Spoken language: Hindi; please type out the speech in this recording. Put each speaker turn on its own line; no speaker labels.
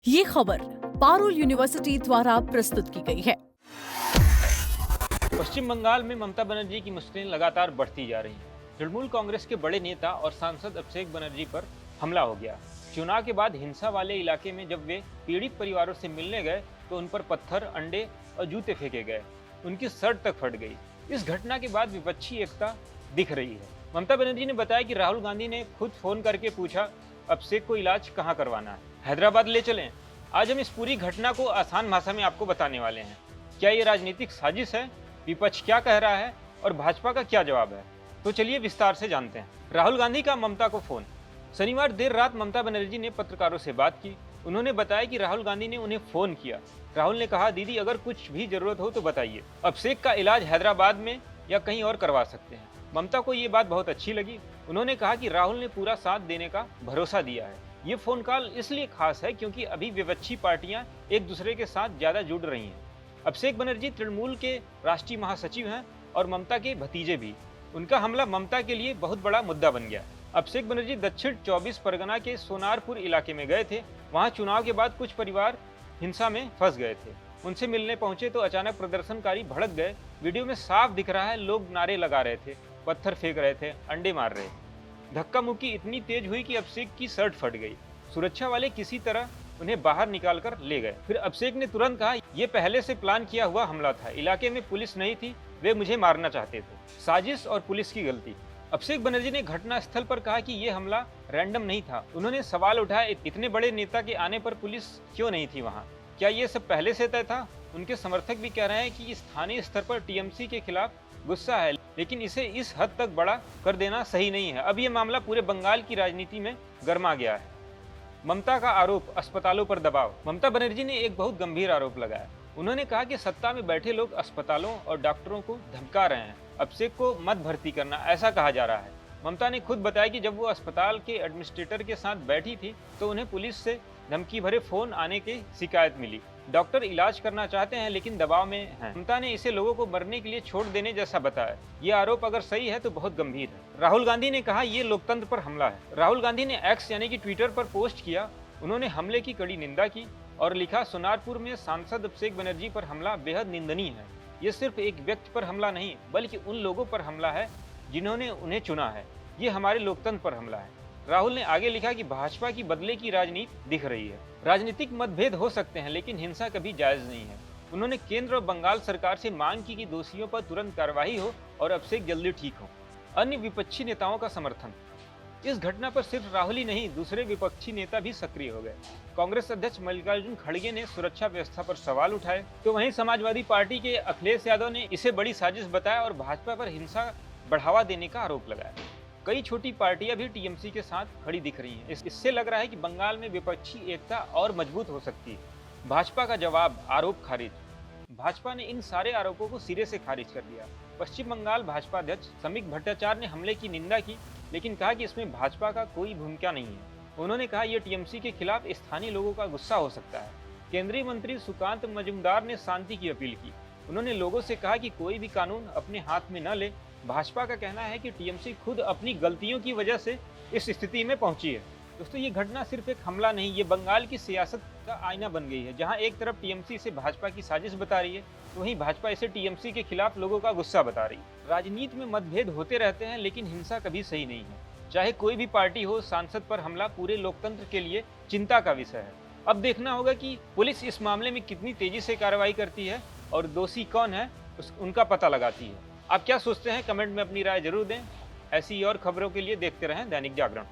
ये खबर पारुल यूनिवर्सिटी द्वारा प्रस्तुत की गई है।
पश्चिम बंगाल में ममता बनर्जी की मुश्किलें लगातार बढ़ती जा रही हैं। तृणमूल कांग्रेस के बड़े नेता और सांसद अभिषेक बनर्जी पर हमला हो गया। चुनाव के बाद हिंसा वाले इलाके में जब वे पीड़ित परिवारों से मिलने गए तो उन पर पत्थर, अंडे और जूते फेंके गए। उनकी शर्ट तक फट गई। इस घटना के बाद विपक्षी एकता दिख रही है। ममता बनर्जी ने बताया कि राहुल गांधी ने खुद फोन करके पूछा अभिषेक को इलाज कहाँ करवाना है, हैदराबाद ले चलें। आज हम इस पूरी घटना को आसान भाषा में आपको बताने वाले हैं। क्या ये राजनीतिक साजिश है, विपक्ष क्या कह रहा है और भाजपा का क्या जवाब है, तो चलिए विस्तार से जानते हैं। राहुल गांधी का ममता को फोन। शनिवार देर रात ममता बनर्जी ने पत्रकारों से बात की। उन्होंने बताया कि राहुल गांधी ने उन्हें फोन किया। राहुल ने कहा, दीदी अगर कुछ भी जरूरत हो तो बताइए, अभिषेक का इलाज हैदराबाद में या कहीं और करवा सकते हैं। ममता को ये बात बहुत अच्छी लगी। उन्होंने कहा कि राहुल ने पूरा साथ देने का भरोसा दिया है। ये फोन कॉल इसलिए खास है क्योंकि अभी विपक्षी पार्टियां एक दूसरे के साथ ज्यादा जुड़ रही हैं। अभिषेक बनर्जी तृणमूल के राष्ट्रीय महासचिव हैं और ममता के भतीजे भी। उनका हमला ममता के लिए बहुत बड़ा मुद्दा बन गया। अभिषेक बनर्जी दक्षिण 24 परगना के सोनारपुर इलाके में गए थे। वहां चुनाव के बाद कुछ परिवार हिंसा में फंस गए थे। उनसे मिलने पहुंचे तो अचानक प्रदर्शनकारी भड़क गए। वीडियो में साफ दिख रहा है, लोग नारे लगा रहे थे, पत्थर फेंक रहे थे, अंडे मार रहे थे। धक्का मुक्की इतनी तेज हुई कि अभिषेक की शर्ट फट गई। सुरक्षा वाले किसी तरह उन्हें बाहर निकालकर ले गए। फिर अभिषेक ने तुरंत कहा, यह पहले से प्लान किया हुआ हमला था, इलाके में पुलिस नहीं थी, वे मुझे मारना चाहते थे, साजिश और पुलिस की गलती। अभिषेक बनर्जी ने घटना स्थल पर कहा कि यह हमला रैंडम नहीं था। उन्होंने सवाल उठाया, इतने बड़े नेता के आने पर पुलिस क्यों नहीं थी वहाँ? क्या ये सब पहले से तय था? उनके समर्थक भी कह रहे हैं कि स्थानीय स्तर पर टीएमसी के खिलाफ गुस्सा है, लेकिन इसे इस हद तक बड़ा कर देना सही नहीं है। अब ये मामला पूरे बंगाल की राजनीति में गर्मा गया है। ममता का आरोप, अस्पतालों पर दबाव। ममता बनर्जी ने एक बहुत गंभीर आरोप लगाया। उन्होंने कहा कि सत्ता में बैठे लोग अस्पतालों और डॉक्टरों को धमका रहे हैं। अभिषेक को मत भर्ती करना, ऐसा कहा जा रहा है। ममता ने खुद बताया कि जब वो अस्पताल के एडमिनिस्ट्रेटर के साथ बैठी थी तो उन्हें पुलिस से धमकी भरे फोन आने की शिकायत मिली। डॉक्टर इलाज करना चाहते हैं लेकिन दबाव में हैं। ममता ने इसे लोगों को मरने के लिए छोड़ देने जैसा बताया। ये आरोप अगर सही है तो बहुत गंभीर है। राहुल गांधी ने कहा, ये लोकतंत्र पर हमला है। राहुल गांधी ने एक्स यानी कि ट्विटर पर पोस्ट किया। उन्होंने हमले की कड़ी निंदा की और लिखा, सोनारपुर में सांसद अभिषेक बनर्जी पर हमला बेहद निंदनीय है। ये सिर्फ एक व्यक्ति पर हमला नहीं बल्कि उन लोगों पर हमला है जिन्होंने उन्हें चुना है। ये हमारे लोकतंत्र पर हमला है। राहुल ने आगे लिखा कि भाजपा की बदले की राजनीति दिख रही है। राजनीतिक मतभेद हो सकते हैं लेकिन हिंसा कभी जायज नहीं है। उन्होंने केंद्र और बंगाल सरकार से मांग की कि दोषियों पर तुरंत कार्रवाई हो और अभिषेक जल्दी ठीक हो। अन्य विपक्षी नेताओं का समर्थन। इस घटना पर सिर्फ राहुल ही नहीं, दूसरे विपक्षी नेता भी सक्रिय हो गए। कांग्रेस अध्यक्ष मल्लिकार्जुन खड़गे ने सुरक्षा व्यवस्था पर सवाल उठाए, तो वहीं समाजवादी पार्टी के अखिलेश यादव ने इसे बड़ी साजिश बताया और भाजपा पर हिंसा बढ़ावा देने का आरोप लगाया। कई छोटी पार्टियां भी टीएमसी के साथ खड़ी दिख रही हैं। इससे लग रहा है कि बंगाल में विपक्षी एकता और मजबूत हो सकती है। भाजपा का जवाब, आरोप खारिज। भाजपा ने इन सारे आरोपों को सिरे से खारिज कर दिया। पश्चिम बंगाल भाजपा अध्यक्ष समीक भट्टाचार्य ने हमले की निंदा की लेकिन कहा कि इसमें भाजपा का कोई भूमिका नहीं है। उन्होंने कहा, यह टीएमसी के खिलाफ स्थानीय लोगों का गुस्सा हो सकता है। केंद्रीय मंत्री सुकांत मजूमदार ने शांति की अपील की। उन्होंने लोगों से कहा कि कोई भी कानून अपने हाथ में न ले। भाजपा का कहना है कि टीएमसी खुद अपनी गलतियों की वजह से इस स्थिति में पहुंची है। दोस्तों, ये घटना सिर्फ एक हमला नहीं, ये बंगाल की सियासत का आईना बन गई है। जहां एक तरफ टीएमसी से भाजपा की साजिश बता रही है तो वहीं भाजपा इसे टीएमसी के खिलाफ लोगों का गुस्सा बता रही है। राजनीति में मतभेद होते रहते हैं लेकिन हिंसा कभी सही नहीं है। चाहे कोई भी पार्टी हो, सांसद पर हमला पूरे लोकतंत्र के लिए चिंता का विषय है। अब देखना होगा कि पुलिस इस मामले में कितनी तेजी से कार्रवाई करती है और दोषी कौन है उनका पता लगाती है। आप क्या सोचते हैं, कमेंट में अपनी राय जरूर दें। ऐसी और खबरों के लिए देखते रहें दैनिक जागरण।